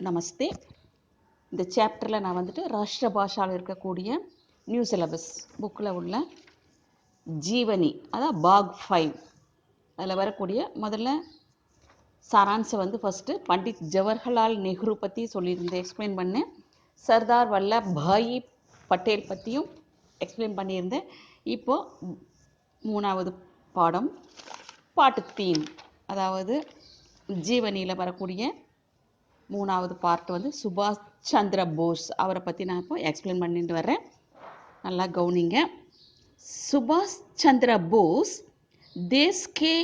நமஸ்தே. இந்த சாப்டரில் நான் வந்துட்டு ராஷ்டிர பாஷாவில் இருக்கக்கூடிய நியூ சிலபஸ் புக்கில் உள்ள ஜீவனி, அதான் பாக் 5, அதில் வரக்கூடிய முதல்ல சாராம்சம் ஃபஸ்ட்டு பண்டிட் ஜவஹர்லால் நேரு பற்றி சொல்லியிருந்தேன், எக்ஸ்பிளைன் பண்ணேன். சர்தார் வல்லபாய் பட்டேல் பற்றியும் எக்ஸ்பிளைன் பண்ணியிருந்தேன். இப்போது 3வது பாடம் பாட்டு தீம், அதாவது ஜீவனியில் வரக்கூடிய 3வது பார்ட் சுபாஷ் சந்திர போஸ், அவரை பற்றி நான் இப்போ எக்ஸ்பிளைன் பண்ணிட்டு வர்றேன். நல்லா கவனிங்க. சுபாஷ் சந்திர போஸ் தேஸ் கே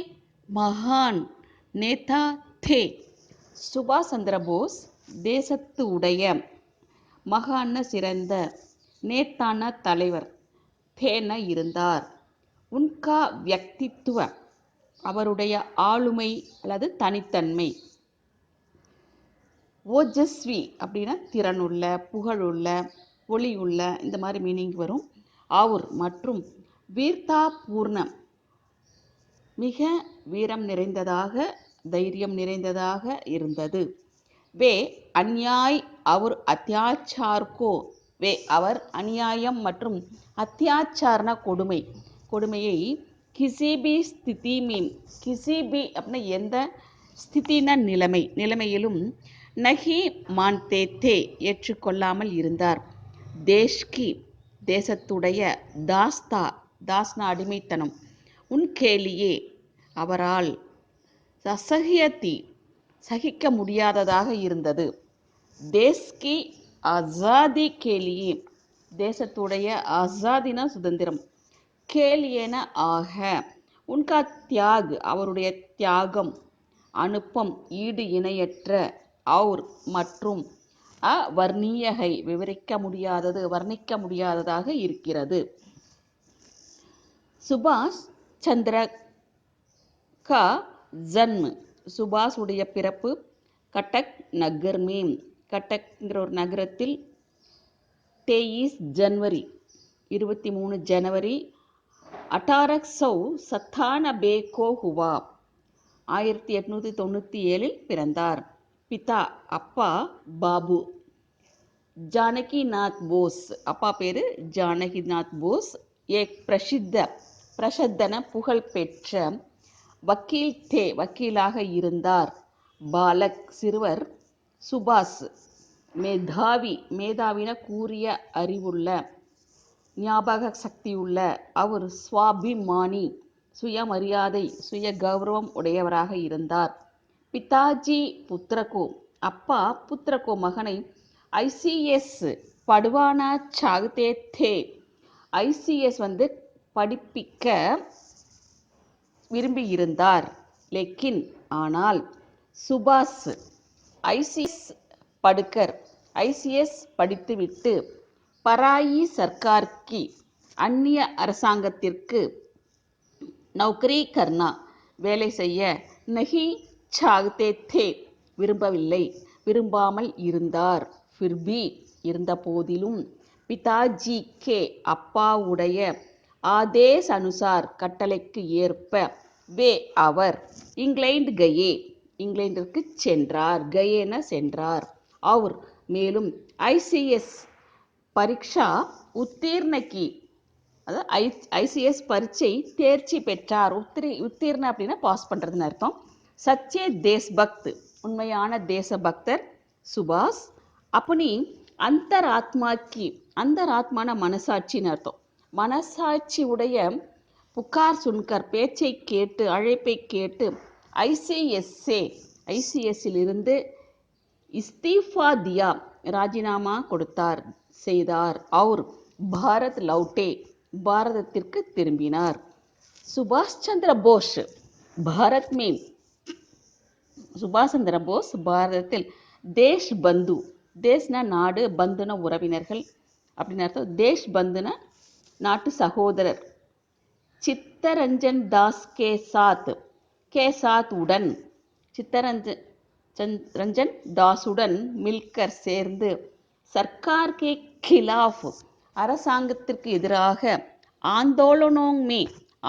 மகான் நேதா தே. சுபாஷ் சந்திர போஸ் தேசத்து உடைய, மகான சிறந்த, நேத்தான தலைவர், தேன இருந்தார். உன்கா வியக்தித்துவ, அவருடைய ஆளுமை அல்லது தனித்தன்மை. ஓஜஸ்வி அப்படின்னா திறனுள்ள, புகழுள்ள, ஒளியுள்ள, இந்த மாதிரி மீனிங் வரும். ஆவுர் மற்றும் வீர்த்தா பூர்ணம், மிக வீரம் நிறைந்ததாக, தைரியம் நிறைந்ததாக இருந்தது. வே அந்யாய் அவர் அத்தியாச்சார்கோ, வே அவர் அநியாயம் மற்றும் அத்தியாச்சாரன கொடுமையை கிசிபி ஸ்திதி மீன், கிசிபி அப்படின்னா எந்த, ஸ்திதின நிலைமையிலும் நகி மான்தே தே ஏற்றுக்கொள்ளாமல் இருந்தார். தேஷ்கி தேசத்துடைய, தாஸ்தா தாஸ்னா அடிமைத்தனம், உன்கேலியே அவரால், அசகியத்தி சகிக்க முடியாததாக இருந்தது. தேஸ்கி ஆசாதி கேலியே, தேசத்துடைய, ஆசாதினா சுதந்திரம், கேலியேன ஆக, உன்கா தியாக் அவருடைய தியாகம், அனுப்பம் ஈடு இணையற்ற, அவுர் மற்றும், வர்ணியகை விவரிக்க முடியாதது, வர்ணிக்க முடியாததாக இருக்கிறது. சுபாஷ் சந்திர கா ஜன்ம, சுபாஷ் உடைய பிறப்பு கட்டக் நகர் மேம், கட்டக்ங்கிற ஒரு நகரத்தில் 23 ஜனவரி 23 ஜனவரி 1897 को हुआ, 1897 பிறந்தார். பிதா அப்பா பாபு, ஜானகிநாத் போஸ் அப்பா பேரு ஜானகிநாத் போஸ், ஏக் பிரசித்தன புகழ் பெற்ற, வக்கீல் தே வக்கீலாக இருந்தார். பாலக் சிறுவர், சுபாஷ் மேதாவின கூறிய அறிவுள்ள, ஞாபக சக்தியுள்ள, அவர் ஸ்வாபிமானி சுயமரியாதை சுய கௌரவம் உடையவராக இருந்தார். பிதாஜி புத்திரகோ, அப்பா புத்திரகோ மகனை ஐசிஎஸ் படுவானா சாகதே தே, ஐசிஎஸ் படிப்பிக்க விரும்பி இருந்தார். லேக்கின் ஆனால், சுபாஷ் ஐசிஎஸ் படுக்கர், ஐசிஎஸ் படித்துவிட்டு, பராயி சர்க்கார்கி அந்நிய அரசாங்கத்திற்கு, நௌக்கரி கர்னா வேலை செய்ய, நஹி சாகதே தே விரும்பாமல் இருந்தார். ஃபிர்பி இருந்த போதிலும், பிதாஜி கே அப்பாவுடைய, ஆதேஸ் அனுசார் கட்டளைக்கு ஏற்ப, வே அவர், இங்கிலாந்து கயே இங்கிலாந்திற்கு சென்றார், கயேன சென்றார். அவர் மேலும் ஐசிஎஸ் பரீட்சா உத்தீர்ணக்கி, அதாவது ஐசிஎஸ் பரீட்சை தேர்ச்சி பெற்றார். உத்தீர்ண அப்படின்னா பாஸ் பண்ணுறதுன்னு அர்த்தம். சச்சே தேஷ்பக்த் உண்மையான தேசபக்தர் சுபாஷ், அப்பனி அந்தராத்மாக்கி, அந்தராத்மான மனசாட்சின்னு அர்த்தம். மனசாட்சி உடைய, புகார் சுன்கர் பேச்சை கேட்டு, அழைப்பை கேட்டு, ஐசிஎஸ்ஸிலிருந்து இஸ்தீஃபா தியா ராஜினாமா செய்தார். அவர் பாரத் லௌட்டே பாரதத்திற்கு திரும்பினார். சுபாஷ் சந்திர போஸ் பாரத் மே, சுபாஷ் சந்திர போஸ் பாரதத்தில், தேஷ் பந்து, தேஷ்னா நாடு, பந்துன உறவினர்கள் அப்படின்னு அர்த்தம். தேஷ் பந்துன நாட்டு சகோதரர். சித்தரஞ்சன் தாஸ் கே சாத் உடன், சித்தரஞ்சன் தாசுடன் மில்கர் சேர்ந்து, சர்க்கார் கே கிலாஃப் அரசாங்கத்திற்கு எதிராக, ஆந்தோலனோங் மே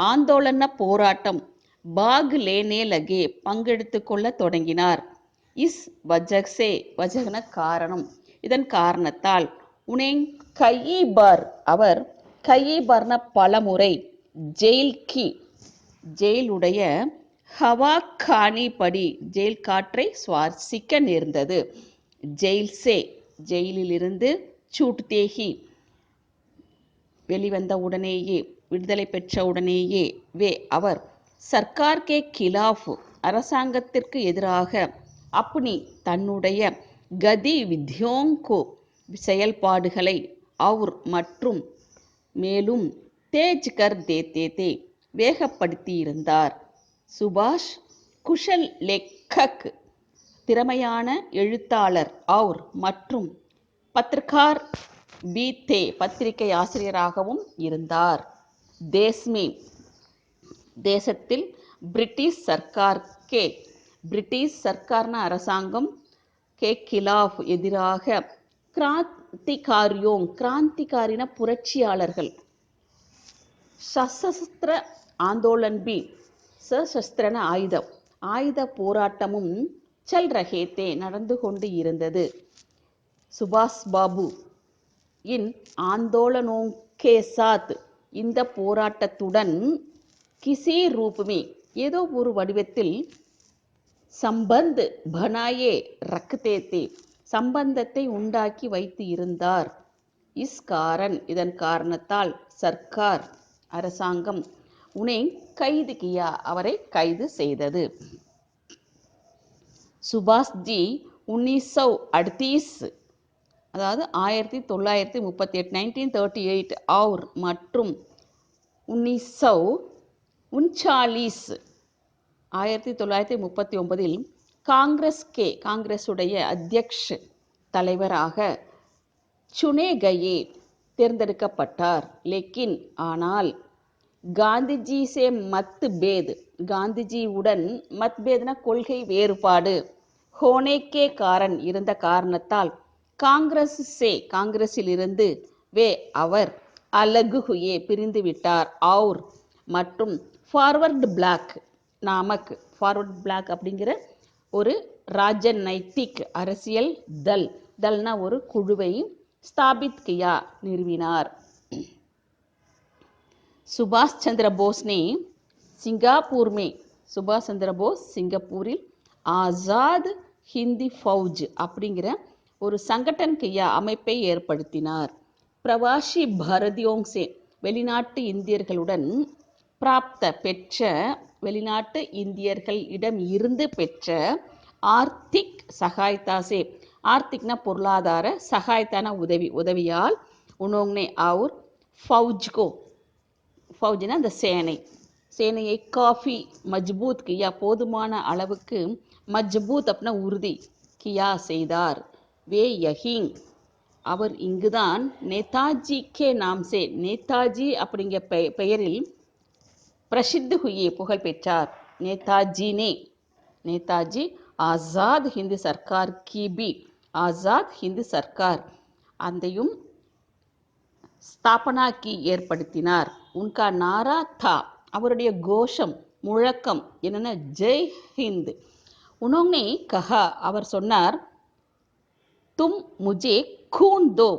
ஆந்தோலன போராட்டம், பாக் லேனே லகே பங்கெடுத்து கொள்ள தொடங்கினார். இஸ் வஜக்சே வஜகன காரணம், இதன் காரணத்தால் உனேங் கயி பார் அவர் கயி பார்ன பலமுறை ஜெயில் கி ஜெயிலுடைய ஹவா காணி படி ஜெயில் காற்றை சுவாசிக்க நேர்ந்தது. ஜெயில் சே ஜெயிலிலிருந்து சூட் தேகி வெளிவந்த உடனேயே விடுதலை பெற்ற உடனேயே வே அவர் சர்க்கார் கே கிலாஃப் அரசாங்கத்திற்கு எதிராக அப்னி தன்னுடைய கதி வித்யோங்கோ செயல்பாடுகளை அவர் மற்றும் மேலும் தேஜ் கர் தேத்தே தே வேகப்படுத்தியிருந்தார். சுபாஷ் குஷல் லேக்கக் திறமையான எழுத்தாளர் அவர் மற்றும் பத்திரிகார் பி தே பத்திரிகை ஆசிரியராகவும் இருந்தார். தேஸ்மே தேசத்தில் பிரிட்டிஷ் சர்க்கார் கே பிரிட்டிஷ் சர்க்கார்ன அரசாங்கம் கே கிலாஃப் எதிராக கிராந்திகாரியோங் கிராந்திகாரின புரட்சியாளர்கள் சசஸ்திர ஆந்தோலன் பி சசஸ்திரன ஆயுத போராட்டமும் சல் ரஹேத்தே நடந்து கொண்டு இருந்தது. சுபாஷ் பாபு இன் ஆந்தோலனோங் கே சாத் இந்த போராட்டத்துடன் கிசி ரூப்மே ஏதோ ஒரு வடிவத்தில் சம்பந்த் பனாயே ரக்தே தே சம்பந்தத்தை உண்டாக்கி வைத்து இருந்தார். இஸ் காரன் இதன் காரணத்தால் சர்க்கார் அரசாங்கம் உனே கைது கியா அவரை கைது செய்தது. சுபாஷ் ஜி 1938 அதாவது 1938 1938 और மற்றும் 1939 1939 காங்கிரஸுடைய அத்தியக்ஷ தலைவராக சுனே கயே தேர்ந்தெடுக்கப்பட்டார். லேக்கின் ஆனால் காந்திஜி சே மத்பேத் காந்திஜியுடன் மத்பேத்ன கொள்கை வேறுபாடு ஹோனேக்கே காரன் இருந்த காரணத்தால் காங்கிரஸிலிருந்து வே அவர் அலகு ஹுயே பிரிந்து விட்டார். ஆர் மற்றும் ஃபார்வர்ட் பிளாக் நாமக் ஃபார்வர்ட் பிளாக் அப்படிங்கிற ஒரு ராஜநைத்திக் அரசியல் தல்னா ஒரு குழுவை ஸ்தாபித் கியா நிறுவினார். சுபாஷ் சந்திர போஸ்னே சுபாஷ் சந்திர போஸ் சிங்கப்பூரில் ஆசாத் ஹிந்தி ஃபௌஜ் அப்படிங்கிற ஒரு சங்கடன் கியா அமைப்பை ஏற்படுத்தினார். பிரவாசி பாரதியோங்சே வெளிநாட்டு இந்தியர்களுடன் பெற்ற வெளிநாட்டு இந்தியர்களிடம் இருந்து பெற்ற ஆர்த்திக் சகாயத்தாசே ஆர்த்திக்னா பொருளாதார சகாயத்தான உதவியால் உனோங்னே அவர் ஃபௌஜ்னா அந்த சேனையை காஃபி மஜ்பூத் கியா போதுமான அளவுக்கு மஜ்பூத் அப்படின்னா உறுதி கியா செய்தார். வே யஹீங் அவர் இங்குதான் நேதாஜி கே நாம்சே நேதாஜி அப்படிங்கிற பெயரில் பிரசித்து ஹுயே புகழ் பெற்றார். நேதாஜி ஆசாத் ஹிந்து சர்க்கார் கி ஆசாத் ஹிந்து சர்க்கார் அந்தையும் ஸ்தாபனா கி ஏற்படுத்தினார். உன்கா நாரா தா அவருடைய கோஷம் முழக்கம் என்னென்ன ஜெய் ஹிந்த். உனோங்னே கஹா அவர் சொன்னார், தும் முஜே கூன் தோ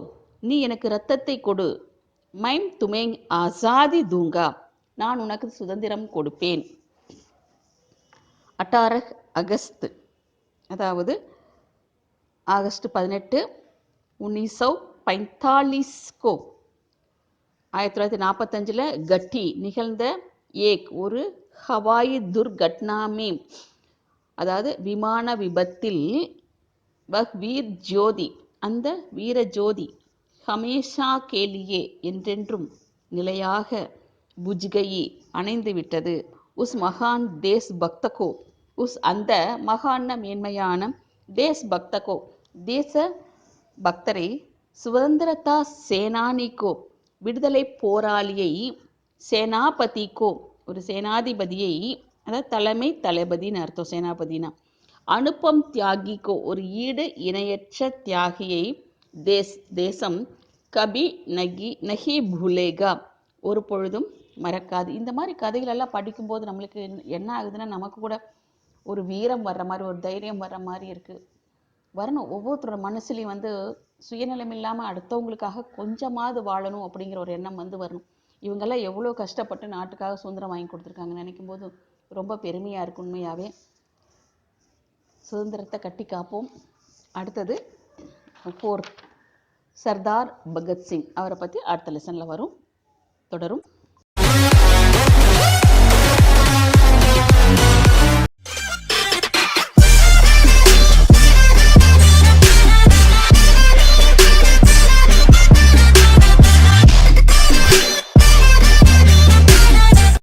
நீ எனக்கு இரத்தத்தை கொடு, மைம் துமேங் ஆசாதி தூங்கா நான் உனக்கு சுதந்திரம் கொடுப்பேன். 18 அகஸ்ட் அதாவது ஆகஸ்ட் 18 1945 1945 கட்டி நிகழ்ந்த ஒரு ஹவாயி துர்கட்னாமே அதாவது விமான விபத்தில் வீர் ஜோதி அந்த வீர ஜோதி ஹமேஷா கேலியே என்றென்றும் நிலையாக புஜ்கயி அணைந்து விட்டது. உஸ் மகான் தேஸ் பக்தகோ அந்த மகான மேன்மையான தேஸ் பக்தகோ தேச பக்தரை சுதந்திரதா சேனானிக்கோ விடுதலை போராளியை சேனாபதிக்கோ ஒரு சேனாதிபதியை அதாவது தலைமை தளபதினு அர்த்தம் சேனாபதினா அனுப்பம் தியாகிக்கோ ஒரு ஈடு இணையற்ற தியாகியை தேசம் கபி நகி பூலேகா ஒரு பொழுதும் மறக்காது. இந்த மாதிரி கதைகளெல்லாம் படிக்கும்போது நம்மளுக்கு என்ன ஆகுதுன்னா நமக்கு கூட ஒரு வீரம் வர்ற மாதிரி, ஒரு தைரியம் வர்ற மாதிரி இருக்குது. வரணும். ஒவ்வொருத்தரோட மனசுலையும் வந்து சுயநலம் இல்லாமல் அடுத்தவங்களுக்காக கொஞ்சமாவது வாழணும் அப்படிங்கிற ஒரு எண்ணம் வந்து வரணும். இவங்கெல்லாம் எவ்வளோ கஷ்டப்பட்டு நாட்டுக்காக சுதந்திரம் வாங்கி கொடுத்துருக்காங்கன்னு நினைக்கும் போது ரொம்ப பெருமையாக இருக்கு உண்மையாகவே. சுதந்திரத்தை கட்டி காப்போம். அடுத்தது 4th சர்தார் பகத்சிங். அவரை பற்றி அடுத்த லெசனில் வரும். தொடரும்.